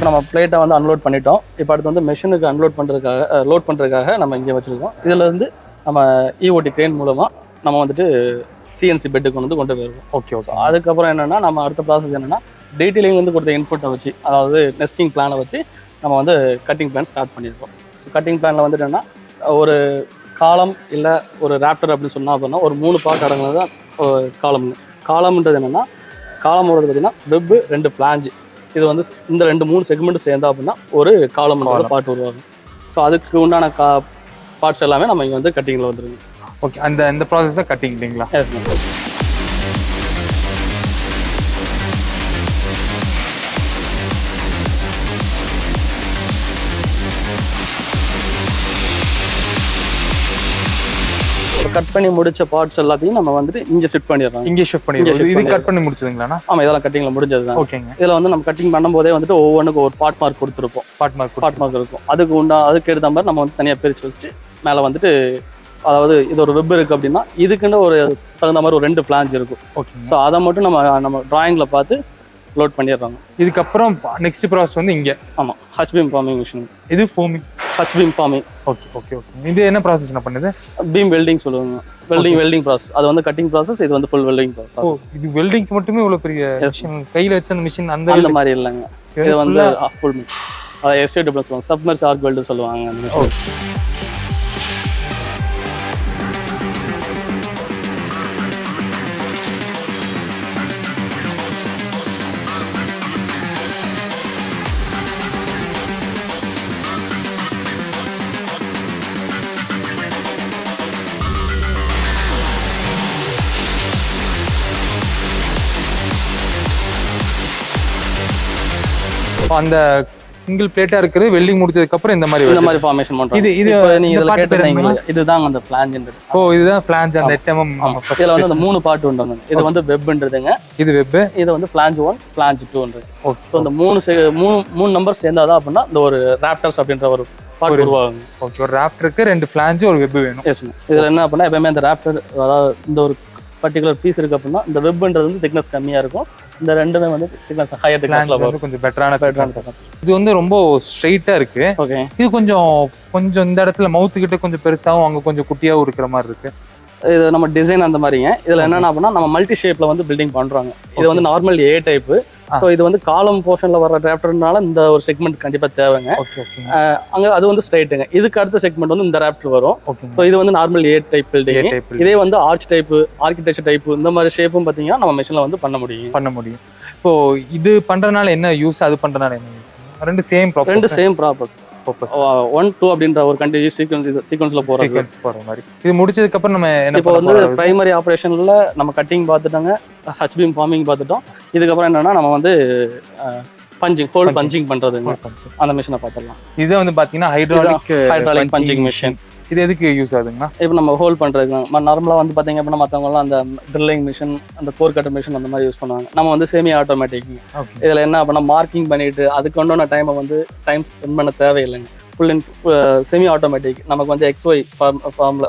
இப்போ நம்ம பிளேட்டை வந்து அன்லோட் பண்ணிட்டோம். இப்போ அடுத்து வந்து மெஷினுக்கு அன்லோட் பண்ணுறதுக்காக லோட் பண்ணுறதுக்காக நம்ம இங்கே வச்சுருக்கோம். இதில் இருந்து நம்ம இஓடி கிரேன் மூலமாக நம்ம வந்துட்டு சிஎன்சி பெட்டுக்கு கொண்டு போயிருவோம். Okay okay. அதுக்கப்புறம் என்னென்னா நம்ம அடுத்த ப்ராசஸ் என்னென்னா டீட்டெயிலிங் வந்து கொடுத்த இன்புட்டை வச்சு, அதாவது நெஸ்டிங் பிளானை வச்சு நம்ம வந்து கட்டிங் பிளான் ஸ்டார்ட் பண்ணியிருக்கோம். ஸோ கட்டிங் பிளானில் வந்துட்டு என்னென்னா ஒரு காலம் இல்லை ஒரு ராப்டர் அப்படின்னு சொன்னால் அப்படின்னா ஒரு 3 பார்ட் அடங்குனது தான் காலம்ன்றது என்னென்னா காலம் வருது பார்த்தீங்கன்னா வெப்பு 2 ஃப்ளாஞ்சு. இது வந்து இந்த 2-3 செக்மெண்ட் சேர்ந்தா அப்படின்னா ஒரு காலம் பார்ட் உருவாகும். ஸோ அதுக்கு உண்டான பார்ட்ஸ் எல்லாமே நம்ம இங்கே வந்து கட்டிங்கில் வந்துருங்க. ஓகே. அந்த ப்ராசஸ் தான் கட்டிங் இல்லைங்களா? Yes ma'am. கட் பண்ணி முடிச்ச பார்ட்ஸ் எல்லாத்தையும் நம்ம வந்துட்டு இங்கே ஷிஃப்ட் பண்ணிடுறோம். இது கட் பண்ணி முடிச்சதுங்களா? ஆமாம், இதெல்லாம் கட்டிங்கில் முடிஞ்சது தான். ஓகேங்க. இதில் வந்து நம்ம கட்டிங் பண்ணும்போதே வந்துட்டு ஒவ்வொன்றுக்கும் ஒரு பார்ட் மார்க் கொடுத்துருப்போம். பார்ட் மார்க் இருக்கும். அதுக்கு எடுத்த மாதிரி நம்ம வந்து தனியாக பிரித்து வச்சுட்டு மேலே வந்துட்டு, அதாவது இது ஒரு வெப் இருக்குது அப்படின்னா இதுக்குன்னு ஒரு தகுந்த மாதிரி ஒரு 2 ஃப்ளாஞ்ச் இருக்கும். ஓகே. ஸோ அதை மட்டும் நம்ம டிராயிங்கில் பார்த்து லோட் பண்ணிடுறாங்க. இதுக்கப்புறம் நெக்ஸ்ட் ப்ராசஸ் வந்து இங்கே. ஆமாம், ஹச்பீம் ஃபார்மிங் மிஷின். இது forming, H beam forming. Okay okay okay. இது என்ன ப்ராசஸ் என்ன பண்ணுது? பீம் வெல்டிங் சொல்லுவாங்க. Welding process. அது வந்து கட்டிங் ப்ராசஸ், இது வந்து ஃபுல் வெல்டிங் ப்ராசஸ். இது வெல்டிங்க்கு மட்டுமே இவ்வளோ பெரிய மிஷின் கையில் வச்ச அந்த மிஷின் அந்த மாதிரி இல்லைங்க. இது வந்து ஃபுல் அதை எஸ்டேட் சொல்லுவாங்க, சப்மர்ஜ் ஆர்க் வெல்டு சொல்லுவாங்க அந்த மிஷின். அந்த சிங்கிள் பிளேட்டா இருக்குது வெல்டிங் முடிச்சதுக்கு அப்புறம் இந்த மாதிரி ஃபார்மேஷன் பண்றோம். இது நீங்க இதல கேட்டீங்க, இதுதான் அந்த ஃப்ளாஞ்ச்ன்றது. இதுதான் ஃப்ளாஞ்ச். அந்த 8 mm இதுல வந்து அந்த 3 பார்ட் உண்டுங்க. இது வந்து வெப்ன்றதுங்க. இது வெப். இது வந்து ஃப்ளாஞ்ச் 1 ஃப்ளாஞ்ச் 2ன்றது. ஓகே. சோ அந்த மூணு நம்பர் சேர்ந்தாதான் அப்படினா இந்த ஒரு ராப்டர்ஸ் அப்படின்ற ஒரு பார்ட் உருவாகும். ஓகே. ஒரு ராப்டருக்கு 2 ஃப்ளாஞ்ச் ஒரு வெப் வேணும். எஸ். இதுல என்ன அப்படினா எப்பவுமே அந்த ராப்டர், அதாவது இந்த ஒரு பர்టిక్యులர் பீஸ் இருக்கு அப்படின்னா இந்த வெப்ன்றது வந்து திக்னஸ் கம்மியா இருக்கும். இந்த ரெண்டுமே வந்து திக்னஸ் ஹையர் திக்னஸ்ல வரும். கொஞ்சம் பெட்டரான இது வந்து ரொம்ப ஸ்ட்ரைட்டா இருக்கு. ஓகே. இது கொஞ்சம் இந்த இடத்துல மவுத் கிட்ட கொஞ்சம் பெருசாவும் அங்க கொஞ்சம் குட்டியாவும் இருக்கிற மாதிரி இருக்கு. இது நம்ம டிசைன் அந்த மாதிரிங்க. இதுல என்னன்னா அப்படின்னா நம்ம மல்டி ஷேப்ல வந்து பில்டிங் பண்றாங்க. இது வந்து நார்மல் ஏ டைப். ஸோ இது வந்து காலம் போர்ஷன்ல வர ராப்டர்னால இந்த ஒரு செக்மெண்ட் கண்டிப்பா தேவைங்க. அங்க அது வந்து ஸ்ட்ரைட்டுங்க. இதுக்கு அடுத்த செக்மெண்ட் வந்து இந்த ராப்டர் வரும். ஸோ இது வந்து நார்மல் ஏ டைப் பில்டிங். இதே வந்து ஆர்ச் டைப், ஆர்கிடெக்சர் டைப் இந்த மாதிரி ஷேப்பும் பாத்தீங்கன்னா நம்ம மெஷின்ல வந்து பண்ண முடியும். இப்போ இது பண்றதுனால என்ன யூஸ், அது பண்றதுனால என்ன யூஸ்? ரெண்டு சேம் ப்ராப்பர்ஸ். 1, 2 அப்படின்ற ஒரு கண்டினியூஸ் சீக்வன்ஸ்ல போற மாதிரி. இது முடிச்சதுக்கு அப்புறம் நம்ம இப்போ வந்து பிரைமரி ஆபரேஷன்ல நம்ம கட்டிங் பார்த்துட்டோங்க, ஹச்பீம் ஃபார்மிங் பார்த்துட்டோம். இதுக்கப்புறம் என்னன்னா நம்ம வந்து ஹோல் பஞ்சிங் பண்றதுங்க. அந்த மிஷினை பார்த்துடலாம். இது வந்து பாத்தீங்கன்னா ஹைட்ராலிக் பஞ்சிங் மிஷின். இது எதுக்கு யூஸ் ஆகுதுங்கன்னா, இப்போ நம்ம ஹோல் பண்றதுக்கு நார்மலா வந்து பாத்தீங்க அப்படின்னா மற்றவங்கலாம் அந்த ட்ரில்லிங் மிஷின், அந்த கோர் கட்டர் மிஷின் அந்த மாதிரி யூஸ் பண்ணுவாங்க. நம்ம வந்து செமி ஆட்டோமேட்டிக். இதுல என்ன அப்படின்னா மார்க்கிங் பண்ணிட்டு அதுக்கு கொண்டான டைம் ஸ்பெண்ட் பண்ண தேவையில்லைங்க. Full and semi automatic. நமக்கு வந்து XY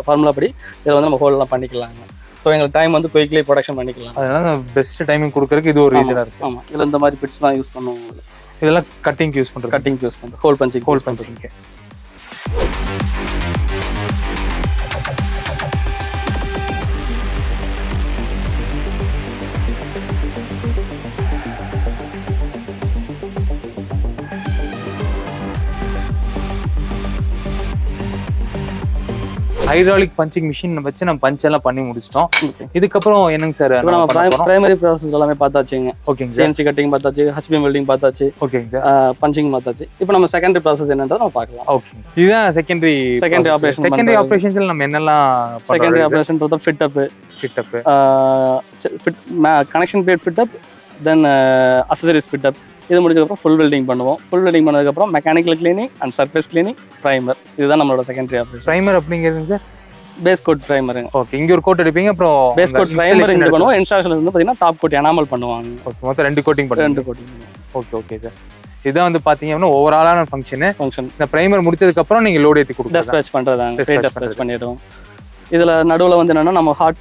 ஃபார்முலா படி இதில் வந்து நம்ம ஹோல்லாம் பண்ணிக்கலாங்க. ஸோ எங்களுக்கு டைம் வந்து குயிக்லி ப்ரொடக்ஷன் பண்ணிக்கலாம். அதனால பெஸ்ட் டைமிங் கொடுக்கறதுக்கு இது ஒரு ரீசனாக இருக்குது. ஆமாம். இதில் இந்த மாதிரி பிட்ஸ் தான் யூஸ் பண்ணுவோம். இதெல்லாம் கட்டிங் யூஸ் பண்ணுறோம். Whole punching. Hydraulic punching machine வச்சு நம்ம பஞ்ச் எல்லாம் பண்ணி முடிச்சிட்டோம். இதுக்கப்புறம் என்னங்க சார், நம்ம பிரைமரி ப்ராசஸ் எல்லாமே பார்த்தாச்சுங்க. ஓகேங்க. சிஎன்சி கட்டிங் பார்த்தாச்சு, ஹச்பீம் வெல்டிங் பார்த்தாச்சு. ஓகேங்க சார். பஞ்சிங் பார்த்தாச்சு. இப்போ நம்ம செகண்டரி ப்ராசஸ் என்னன்றதை நம்ம பார்க்கலாம். ஓகே. இதுதான் செகண்டரி ஆபரேஷன். செகண்டரி ஆபரேஷன்ஸ்ல நம்ம என்னெல்லாம் செகண்டரி ஆபரேஷன்றது ஃபிட் அப், கனெக்ஷன் பிளேட் ஃபிட் அப், தென் அக்சசரிஸ் ஃபிட் அப். இது முடிஞ்சதுக்கப்புறம் ஃபுல் வெல்டிங் பண்ணுவோம். ஃபுல் வெல்டிங் பண்ணதுக்கப்புறம் mechanical cleaning and surface cleaning, primer. இதுதான் நம்மளோட செகண்டரி ஆபரேஷன். ப்ரைமர் அப்படிங்கிறது சார் பேஸ் கோட் ப்ரைமருங்க. ஓகே. இங்க ஒரு கோட் அடிப்பீங்க, அப்புறம் பேஸ் கோட் ப்ரைமர் இங்க பண்ணுவோம். இன்ஸ்டாலேஷன்ல வந்து பாத்தீங்கன்னா டாப் கோட் எனாமல் பண்ணுவாங்க. ஓகே. மொத்தம் 2 கோட்டிங் பண்ணுவோம். 2 கோட்டிங். Okay okay sir. இதான் வந்து பாத்தீங்கன்னா ஓவராலான ஃபங்க்ஷன். இந்த ப்ரைமர் முடிச்சதுக்கு அப்புறம் நீங்க லோட் ஏத்தி கொடுங்க. டெஸ்பேட்ச் பண்றதாங்க. டெஸ்பேட்ச் பண்ணிடுவோம். இதுல நடுவுல வந்து என்னன்னா நம்ம ஹாட்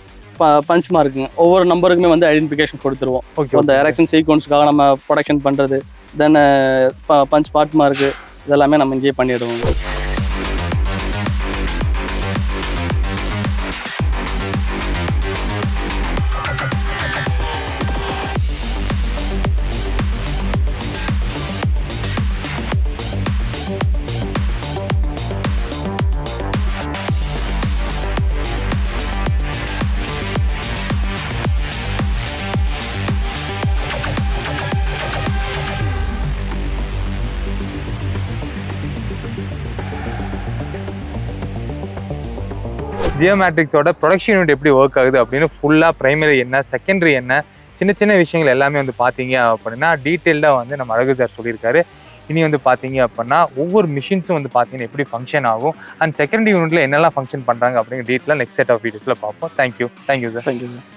பஞ்ச் மார்க்குங்க. ஒவ்வொரு நம்பருக்குமே வந்து ஐடென்டிஃபிகேஷன் கொடுத்துருவோம். அந்த எரெக்ஷன் சீக்வன்ஸ்க்காக நம்ம ப்ரொடக்ஷன் பண்றது, தென் பஞ்ச் பார்ட் மார்க்கு இதெல்லாமே நம்ம இங்கேயே பண்ணிவிடுவோம். ஜியோமேட்ரிக்ஸோட ப்ரொடக்ஷன் யூனிட் எப்படி ஒர்க் ஆகுது அப்படின்னு ஃபுல்லாக ப்ரைமரி என்ன செகண்டரி என்ன சின்ன சின்ன விஷயங்கள் எல்லாமே வந்து பார்த்தீங்க அப்படின்னா டீட்டெயில்டாக வந்து நம்ம அழகு சார் சொல்லியிருக்காரு. இனி வந்து பார்த்தீங்க அப்படின்னா ஒவ்வொரு மிஷின்ஸும் வந்து பார்த்தீங்கன்னா எப்படி ஃபங்க்ஷன் ஆகும் அண்ட் செகண்டரி யூனிட்ல என்னெல்லாம் ஃபங்க்ஷன் பண்ணுறாங்க அப்படிங்கிற டீட்டெயிலாக நெக்ஸ்ட் செட் ஆஃப் வீடியோஸில் பார்ப்போம். Thank you sir. Thank you sir.